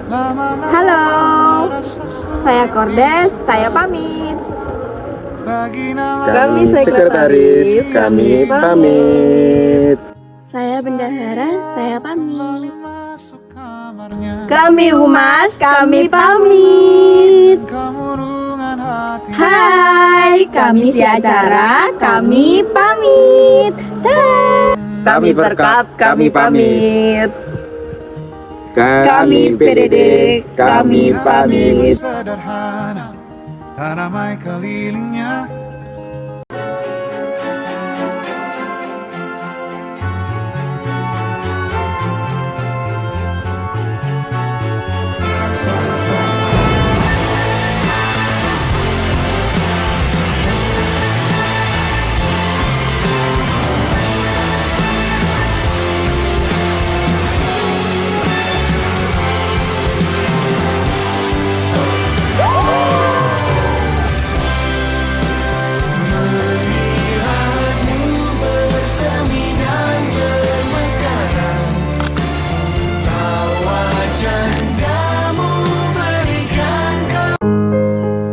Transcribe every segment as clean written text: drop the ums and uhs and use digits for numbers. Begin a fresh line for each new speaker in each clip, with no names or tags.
Halo, saya Kordes, saya pamit.
Kami sekretaris, kami pamit.
Saya bendahara, saya pamit.
Kami humas, kami pamit. Hai, kami si acara, kami pamit.
Kami perkap, kami pamit.
Kami PDD, kami pamit.
Sederhana, tak ramai kelilingnya.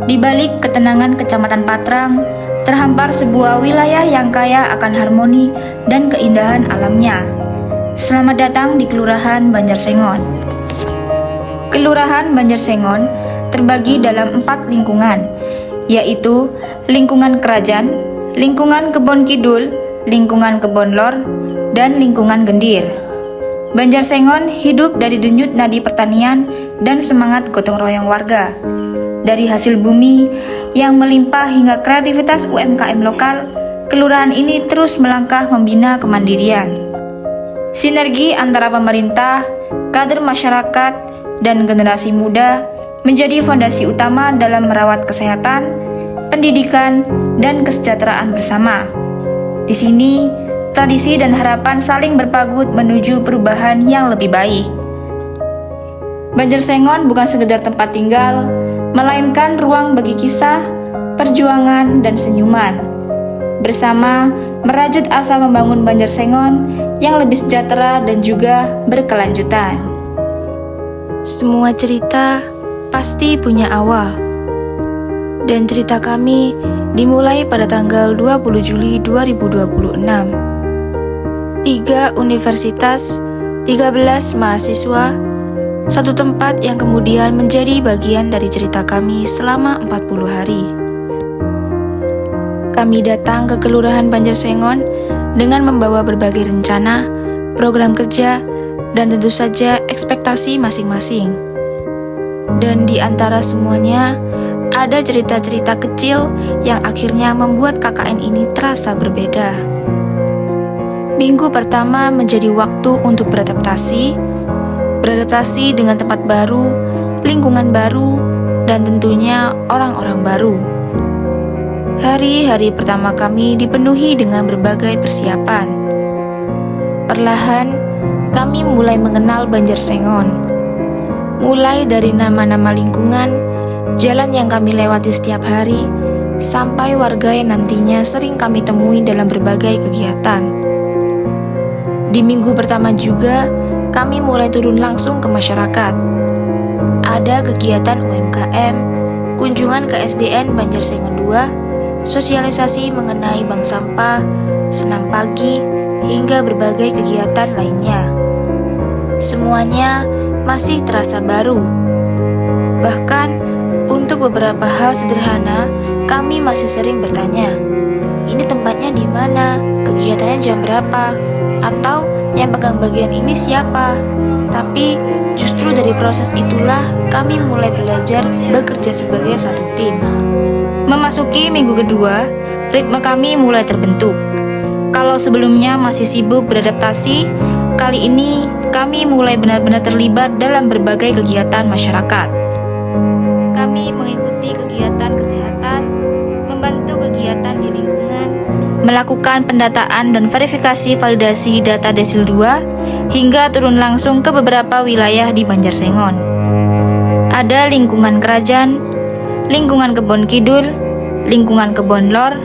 Di balik ketenangan Kecamatan Patrang, terhampar sebuah wilayah yang kaya akan harmoni dan keindahan alamnya. Selamat datang di Kelurahan Banjarsengon. Kelurahan Banjarsengon terbagi dalam 4 lingkungan, yaitu lingkungan Kerajaan, lingkungan Kebon Kidul, lingkungan Kebon Lor, dan lingkungan Gendir. Banjarsengon hidup dari denyut nadi pertanian dan semangat gotong royong warga. Dari hasil bumi yang melimpah hingga kreativitas UMKM lokal, kelurahan ini terus melangkah membina kemandirian. Sinergi antara pemerintah, kader masyarakat, dan generasi muda menjadi fondasi utama dalam merawat kesehatan, pendidikan, dan kesejahteraan bersama. Di sini, tradisi dan harapan saling berpagut menuju perubahan yang lebih baik. Banjarsengon bukan sekedar tempat tinggal, melainkan ruang bagi kisah, perjuangan, dan senyuman. Bersama, merajut asa membangun Banjarsengon yang lebih sejahtera dan juga berkelanjutan. Semua cerita pasti punya awal. Dan cerita kami dimulai pada tanggal 20 Juli 2026. 3 universitas, 13 mahasiswa, satu tempat yang kemudian menjadi bagian dari cerita kami selama 40 hari. Kami datang ke Kelurahan Banjarsengon dengan membawa berbagai rencana, program kerja, dan tentu saja ekspektasi masing-masing. Dan di antara semuanya, ada cerita-cerita kecil yang akhirnya membuat KKN ini terasa berbeda. Minggu pertama menjadi waktu untuk beradaptasi dengan tempat baru, lingkungan baru, dan tentunya orang-orang baru. Hari-hari pertama kami dipenuhi dengan berbagai persiapan. Perlahan, kami mulai mengenal Banjarsengon. Mulai dari nama-nama lingkungan, jalan yang kami lewati setiap hari, sampai warga yang nantinya sering kami temui dalam berbagai kegiatan. Di minggu pertama juga, kami mulai turun langsung ke masyarakat. Ada kegiatan UMKM, kunjungan ke SDN Banjarsengon 2, sosialisasi mengenai bank sampah, senam pagi, hingga berbagai kegiatan lainnya. Semuanya masih terasa baru. Bahkan, untuk beberapa hal sederhana, kami masih sering bertanya, ini tempatnya di mana? Kegiatannya jam berapa? Atau yang pegang bagian ini siapa? Tapi justru dari proses itulah kami mulai belajar bekerja sebagai satu tim. Memasuki minggu kedua, ritme kami mulai terbentuk. Kalau sebelumnya masih sibuk beradaptasi, kali ini kami mulai benar-benar terlibat dalam berbagai kegiatan masyarakat. Kami mengikuti kegiatan kesehatan, membantu kegiatan di lingkungan, melakukan pendataan dan verifikasi validasi data Desil 2, hingga turun langsung ke beberapa wilayah di Banjarsengon. Ada lingkungan Kerajaan, lingkungan Kebon Kidul, lingkungan Kebon Lor,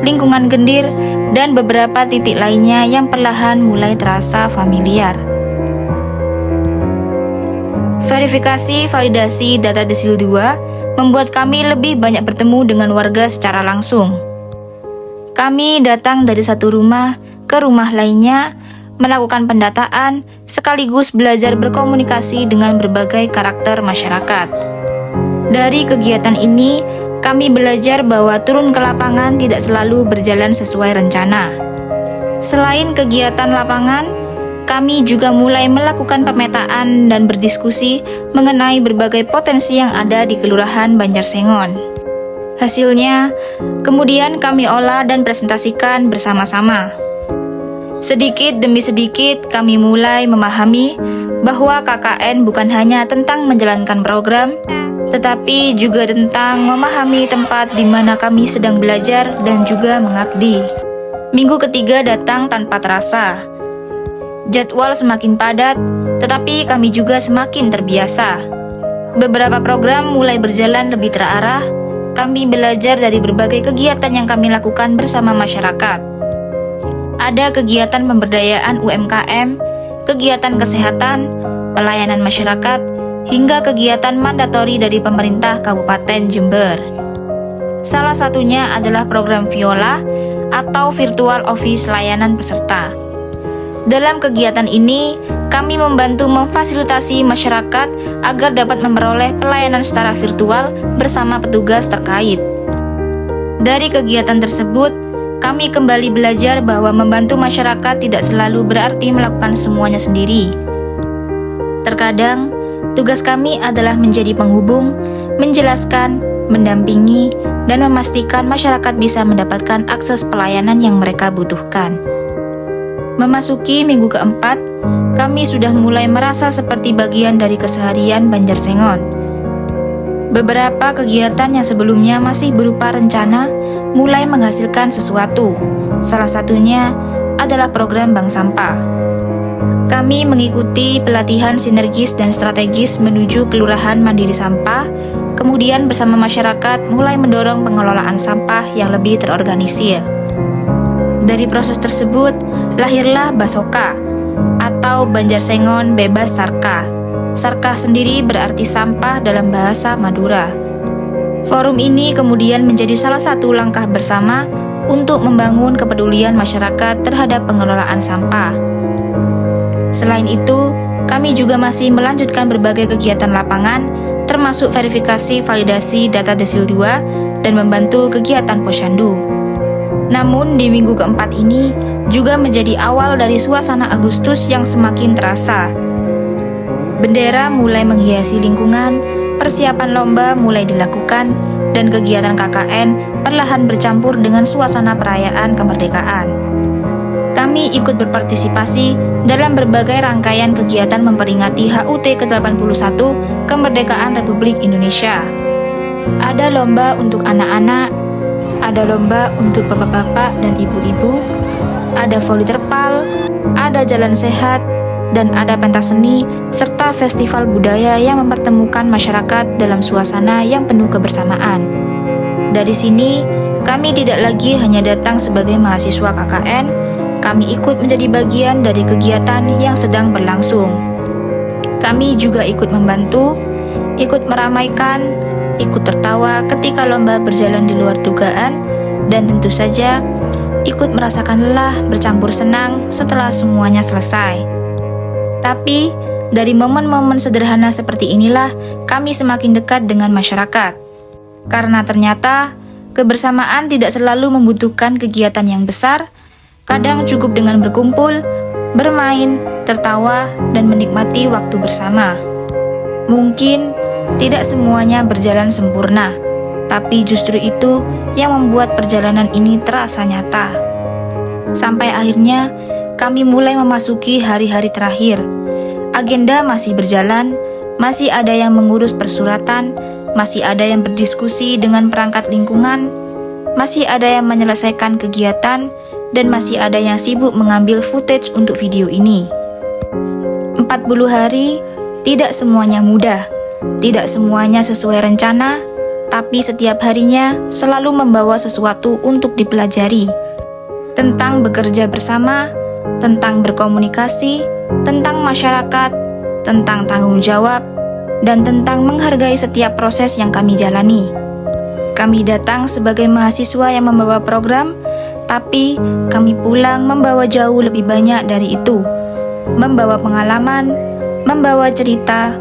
lingkungan Gendir, dan beberapa titik lainnya yang perlahan mulai terasa familiar. Verifikasi validasi data Desil 2 membuat kami lebih banyak bertemu dengan warga secara langsung. Kami datang dari satu rumah ke rumah lainnya, melakukan pendataan, sekaligus belajar berkomunikasi dengan berbagai karakter masyarakat. Dari kegiatan ini, kami belajar bahwa turun ke lapangan tidak selalu berjalan sesuai rencana. Selain kegiatan lapangan, kami juga mulai melakukan pemetaan dan berdiskusi mengenai berbagai potensi yang ada di Kelurahan Banjarsengon. Hasilnya, kemudian kami olah dan presentasikan bersama-sama. Sedikit demi sedikit kami mulai memahami bahwa KKN bukan hanya tentang menjalankan program, tetapi juga tentang memahami tempat di mana kami sedang belajar dan juga mengabdi. Minggu ketiga datang tanpa terasa. Jadwal semakin padat, tetapi kami juga semakin terbiasa. Beberapa program mulai berjalan lebih terarah. Kami belajar dari berbagai kegiatan yang kami lakukan bersama masyarakat. Ada kegiatan pemberdayaan UMKM, kegiatan kesehatan, pelayanan masyarakat, hingga kegiatan mandatori dari pemerintah Kabupaten Jember. Salah satunya adalah program Viola atau Virtual Office Layanan Peserta. Dalam kegiatan ini, kami membantu memfasilitasi masyarakat agar dapat memperoleh pelayanan secara virtual bersama petugas terkait. Dari kegiatan tersebut, kami kembali belajar bahwa membantu masyarakat tidak selalu berarti melakukan semuanya sendiri. Terkadang, tugas kami adalah menjadi penghubung, menjelaskan, mendampingi, dan memastikan masyarakat bisa mendapatkan akses pelayanan yang mereka butuhkan. Memasuki minggu keempat, kami sudah mulai merasa seperti bagian dari keseharian Banjarsengon. Beberapa kegiatan yang sebelumnya masih berupa rencana mulai menghasilkan sesuatu. Salah satunya adalah program bank sampah. Kami mengikuti pelatihan sinergis dan strategis menuju Kelurahan Mandiri Sampah, kemudian bersama masyarakat mulai mendorong pengelolaan sampah yang lebih terorganisir. Dari proses tersebut, lahirlah Basoka atau Banjarsengon Bebas Sarka. Sarka sendiri berarti sampah dalam bahasa Madura. Forum ini kemudian menjadi salah satu langkah bersama untuk membangun kepedulian masyarakat terhadap pengelolaan sampah. Selain itu, kami juga masih melanjutkan berbagai kegiatan lapangan, termasuk verifikasi validasi data Desil 2 dan membantu kegiatan Posyandu. Namun di minggu keempat ini juga menjadi awal dari suasana Agustus yang semakin terasa. Bendera mulai menghiasi lingkungan, persiapan lomba mulai dilakukan, dan kegiatan KKN perlahan bercampur dengan suasana perayaan kemerdekaan. Kami ikut berpartisipasi dalam berbagai rangkaian kegiatan memperingati HUT ke-81 Kemerdekaan Republik Indonesia. Ada lomba untuk anak-anak, ada lomba untuk bapak-bapak dan ibu-ibu, ada voli terpal, ada jalan sehat, dan ada pentas seni, serta festival budaya yang mempertemukan masyarakat dalam suasana yang penuh kebersamaan. Dari sini, kami tidak lagi hanya datang sebagai mahasiswa KKN, kami ikut menjadi bagian dari kegiatan yang sedang berlangsung. Kami juga ikut membantu, ikut meramaikan, ikut tertawa ketika lomba berjalan di luar dugaan, dan tentu saja ikut merasakan lelah bercampur senang setelah semuanya selesai. Tapi, dari momen-momen sederhana seperti inilah kami semakin dekat dengan masyarakat. Karena ternyata, kebersamaan tidak selalu membutuhkan kegiatan yang besar, kadang cukup dengan berkumpul, bermain, tertawa, dan menikmati waktu bersama. Mungkin tidak semuanya berjalan sempurna, tapi justru itu yang membuat perjalanan ini terasa nyata. Sampai akhirnya, kami mulai memasuki hari-hari terakhir. Agenda masih berjalan, masih ada yang mengurus persuratan, masih ada yang berdiskusi dengan perangkat lingkungan, masih ada yang menyelesaikan kegiatan, dan masih ada yang sibuk mengambil footage untuk video ini. 40 hari, tidak semuanya mudah. Tidak semuanya sesuai rencana, tapi setiap harinya selalu membawa sesuatu untuk dipelajari. Tentang bekerja bersama, tentang berkomunikasi, tentang masyarakat, tentang tanggung jawab, dan tentang menghargai setiap proses yang kami jalani. Kami datang sebagai mahasiswa yang membawa program, tapi kami pulang membawa jauh lebih banyak dari itu. Membawa pengalaman, membawa cerita,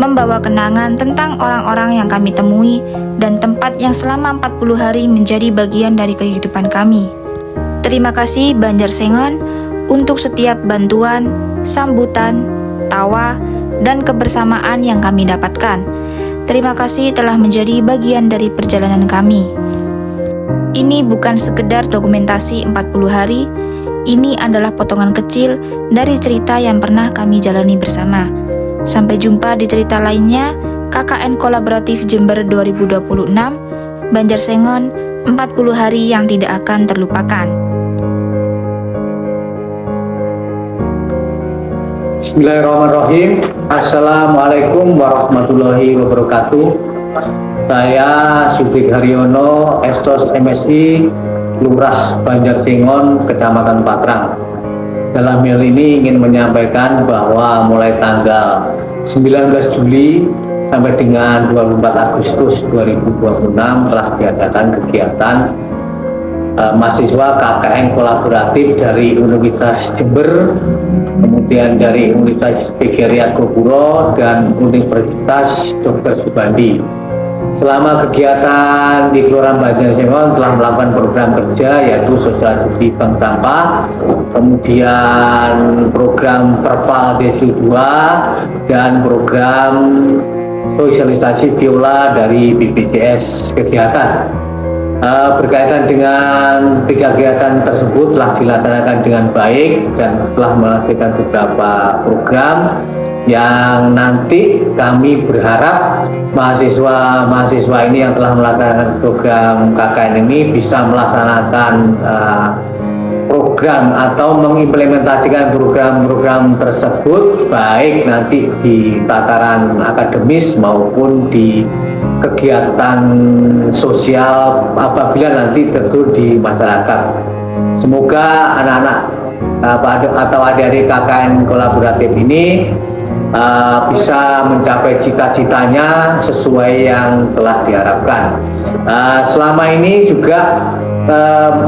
membawa kenangan tentang orang-orang yang kami temui dan tempat yang selama 40 hari menjadi bagian dari kehidupan kami. Terima kasih Banjarsengon untuk setiap bantuan, sambutan, tawa, dan kebersamaan yang kami dapatkan. Terima kasih telah menjadi bagian dari perjalanan kami. Ini bukan sekedar dokumentasi 40 hari, ini adalah potongan kecil dari cerita yang pernah kami jalani bersama. Sampai jumpa di cerita lainnya, KKN Kolaboratif Jember 2026, Banjarsengon, 40 hari yang tidak akan terlupakan.
Bismillahirrahmanirrahim. Assalamualaikum warahmatullahi wabarakatuh. Saya Sudik Haryono, Estos MSI, Lurah Banjarsengon, Kecamatan Patrang. Dalam hal ini ingin menyampaikan bahwa mulai tanggal 19 Juli sampai dengan 24 Agustus 2026 telah diadakan kegiatan mahasiswa KKN kolaboratif dari Universitas Jember, kemudian dari Universitas PGRI Argopuro dan Universitas Dr. Subandi. Selama kegiatan di Kelurahan Banjarsengon telah melakukan program kerja yaitu sosialisasi bank sampah, kemudian program Perpal Desi 2 dan program sosialisasi biola dari BPJS Kesehatan. Berkaitan dengan 3 kegiatan tersebut telah dilaksanakan dengan baik dan telah menghasilkan beberapa program yang nanti kami berharap mahasiswa ini yang telah melaksanakan program KKN ini bisa melaksanakan program atau mengimplementasikan program-program tersebut baik nanti di tataran akademis maupun di kegiatan sosial apabila nanti tentu di masyarakat. Semoga anak-anak atau adik-adik KKN kolaboratif ini bisa mencapai cita-citanya sesuai yang telah diharapkan. Selama ini juga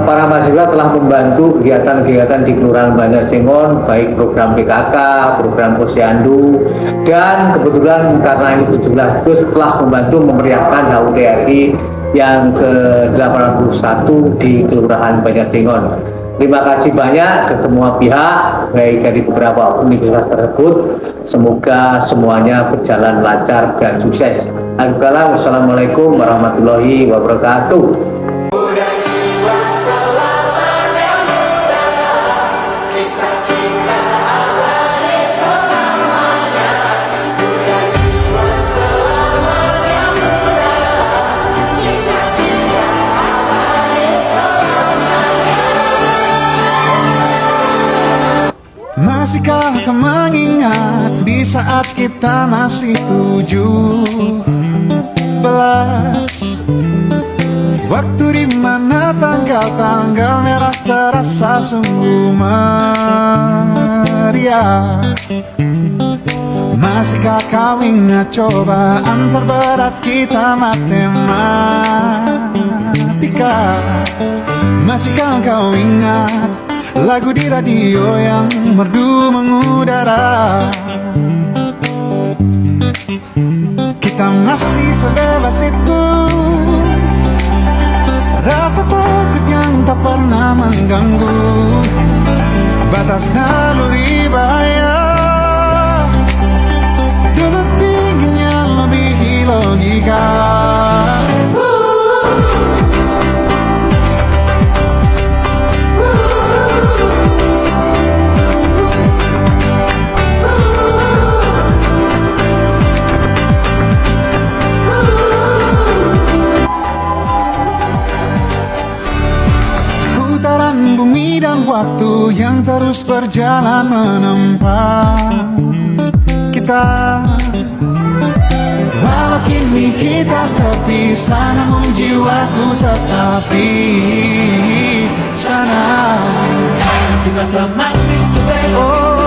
para mahasiswa telah membantu kegiatan-kegiatan di Kelurahan Banjarsengon, baik program PKK, program Posyandu, dan kebetulan karena ini 17 Agustus telah membantu memeriahkan HUT RI yang ke-81 di Kelurahan Banjarsengon. Terima kasih banyak ke semua pihak, baik dari beberapa universitas tersebut. Semoga semuanya berjalan lancar dan sukses. Assalamualaikum warahmatullahi wabarakatuh.
Masihkah kau mengingat di saat kita masih 17? Waktu dimana tanggal-tanggal merah terasa sungguh meriah. Masihkah kau ingat cobaan terberat kita matematika? Masihkah kau ingat lagu di radio yang merdu mengudara? Kita masih sebebas itu, rasa takut yang tak pernah mengganggu batas naluri bahaya. Dulu tingginya melebihi logika. Bumi dan waktu yang terus berjalan menempa kita. Walau kini kita terpisah, namun jiwaku tetap di sana. Di masa masih sebebas.